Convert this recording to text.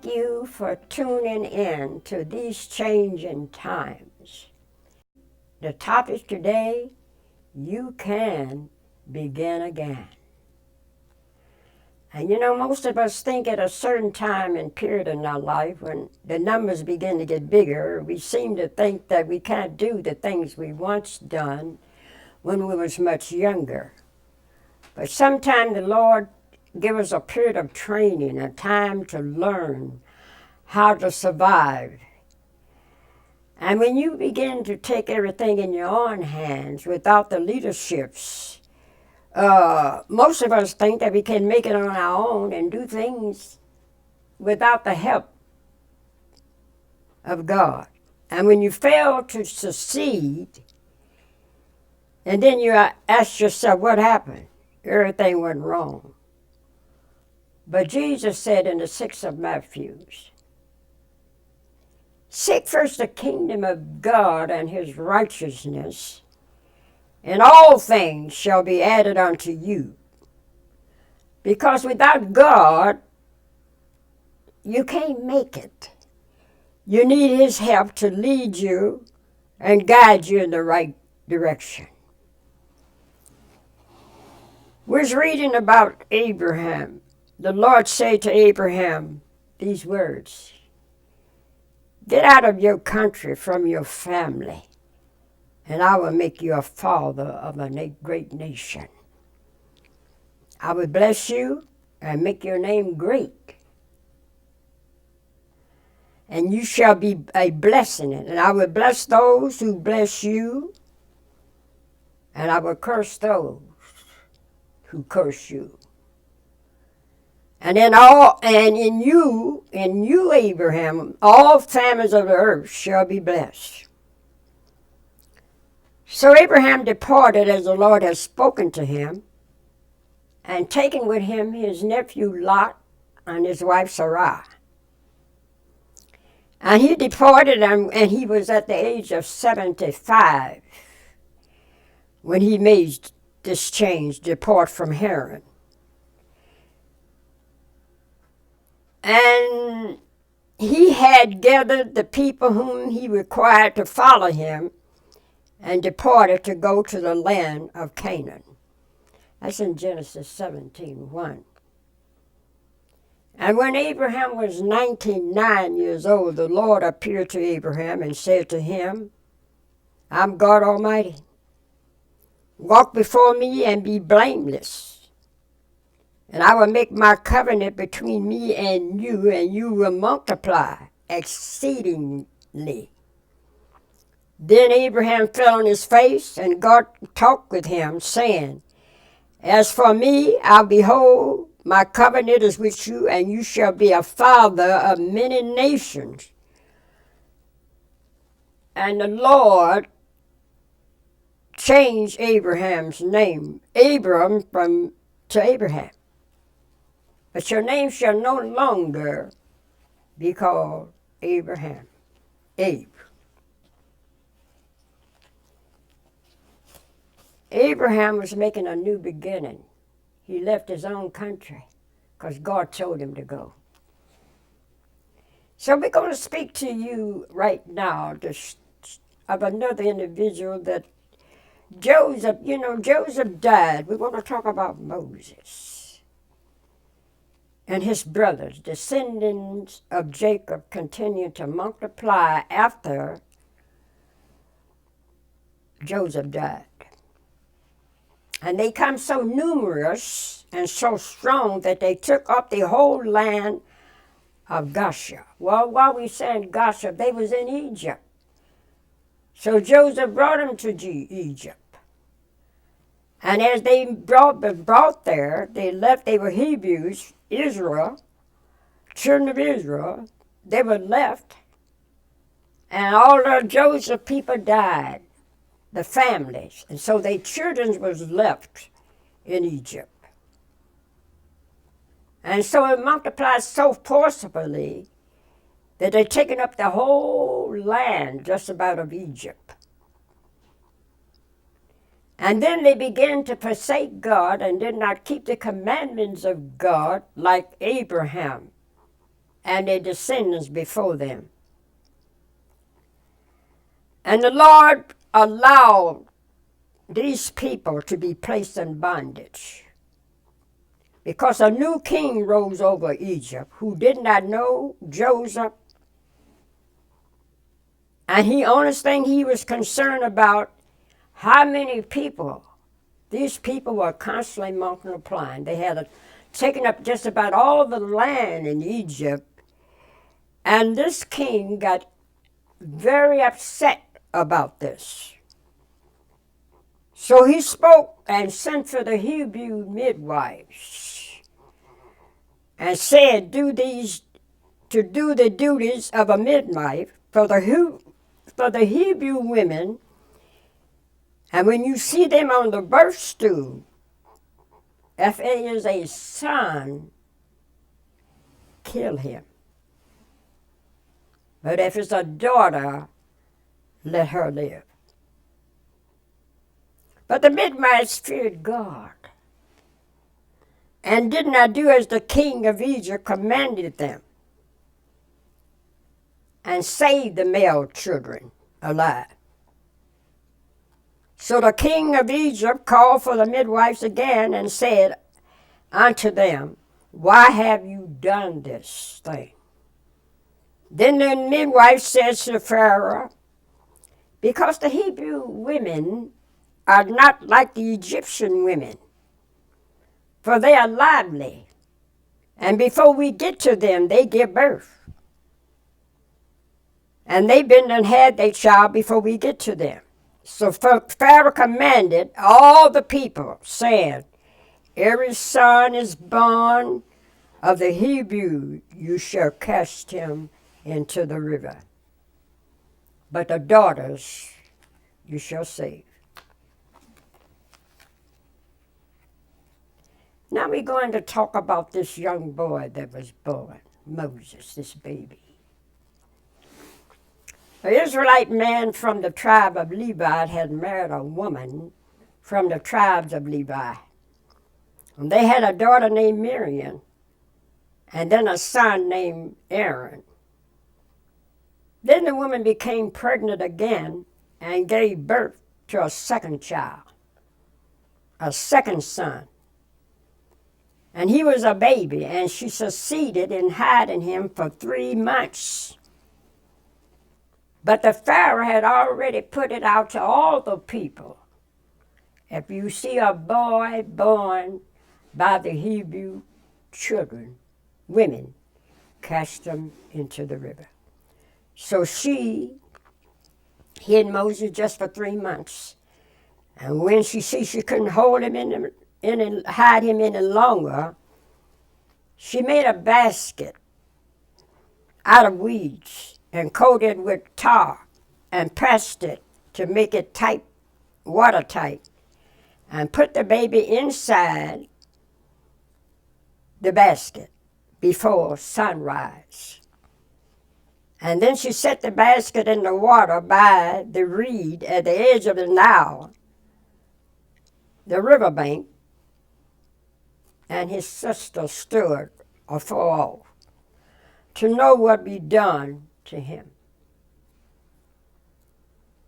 you for tuning in to these changing times. The topic today, you can begin again. And you know, most of us think at a certain time and period in our life when the numbers begin to get bigger, we seem to think that we can't do the things we once done when we was much younger. But sometimes the Lord give us a period of training, a time to learn how to survive. And when you begin to take everything in your own hands without the leaderships, most of us think that we can make it on our own and do things without the help of God. And when you fail to succeed, and then you ask yourself, what happened? Everything went wrong. But Jesus said in the 6th of Matthew, seek first the kingdom of God and his righteousness, and all things shall be added unto you. Because without God, you can't make it. You need his help to lead you and guide you in the right direction. We was reading about Abraham. The Lord said to Abraham these words, get out of your country, from your family, and I will make you a father of a great nation. I will bless you and make your name great. And you shall be a blessing. And I will bless those who bless you, and I will curse those who curse you. And in you, Abraham, all families of the earth shall be blessed. So Abraham departed as the Lord had spoken to him, and taken with him his nephew Lot and his wife Sarai. And he departed, and he was at the age of 75 when he made this change, depart from Haran. And he had gathered the people whom he required to follow him, and departed to go to the land of Canaan. That's in Genesis 17:1. And when Abraham was 99 years old, the Lord appeared to Abraham and said to him, I'm God Almighty. Walk before me and be blameless. And I will make my covenant between me and you will multiply exceedingly. Then Abraham fell on his face, and God talked with him, saying, as for me, behold, my covenant is with you, and you shall be a father of many nations. And the Lord changed Abraham's name, Abram, to Abraham. But your name shall no longer be called Abraham, Abe. Abraham was making a new beginning. He left his own country because God told him to go. So we're going to speak to you right now of another individual that Joseph, Joseph died. We want to talk about Moses and his brothers, descendants of Jacob, continued to multiply after Joseph died. And they come so numerous and so strong that they took up the whole land of Goshen. Well, while we saying Goshen, they was in Egypt. So Joseph brought them to Egypt. And as they brought there, they were Hebrews, Israel, children of Israel. They were left. And all of Joseph's people died. The families, and so their children was left in Egypt. And so it multiplied so forcibly that they'd taken up the whole land just about of Egypt. And then they began to forsake God and did not keep the commandments of God like Abraham and their descendants before them. And the Lord allowed these people to be placed in bondage because a new king rose over Egypt who did not know Joseph. And the only thing he was concerned about, how many people, these people were constantly multiplying. They had taken up just about all the land in Egypt. And this king got very upset about this. So he spoke and sent for the Hebrew midwives and said, do the duties of a midwife for the Hebrew women, and when you see them on the birth stool, if it is a son, kill him. But if it's a daughter, let her live. But the midwives feared God and did not do as the king of Egypt commanded them and saved the male children alive. So the king of Egypt called for the midwives again and said unto them, why have you done this thing? Then the midwife said to Pharaoh, because the Hebrew women are not like the Egyptian women, for they are lively, and before we get to them, they give birth. And they've been and had their child before we get to them. So Pharaoh commanded all the people, saying, every son is born of the Hebrew, you shall cast him into the river. But the daughters you shall save. Now we're going to talk about this young boy that was born, Moses, this baby. An Israelite man from the tribe of Levi had married a woman from the tribes of Levi. And they had a daughter named Miriam, and then a son named Aaron. Then the woman became pregnant again and gave birth to a second child, a second son. And he was a baby, and she succeeded in hiding him for 3 months. But the Pharaoh had already put it out to all the people. If you see a boy born by the Hebrew children, women, cast them into the river. So she hid Moses just for 3 months. And when she see she couldn't hold him hide him any longer, she made a basket out of weeds and coated with tar and pressed it to make it tight, watertight, and put the baby inside the basket before sunrise. And then she set the basket in the water by the reed at the edge of the Nile, the riverbank, and his sister stood afar off to know what be done to him.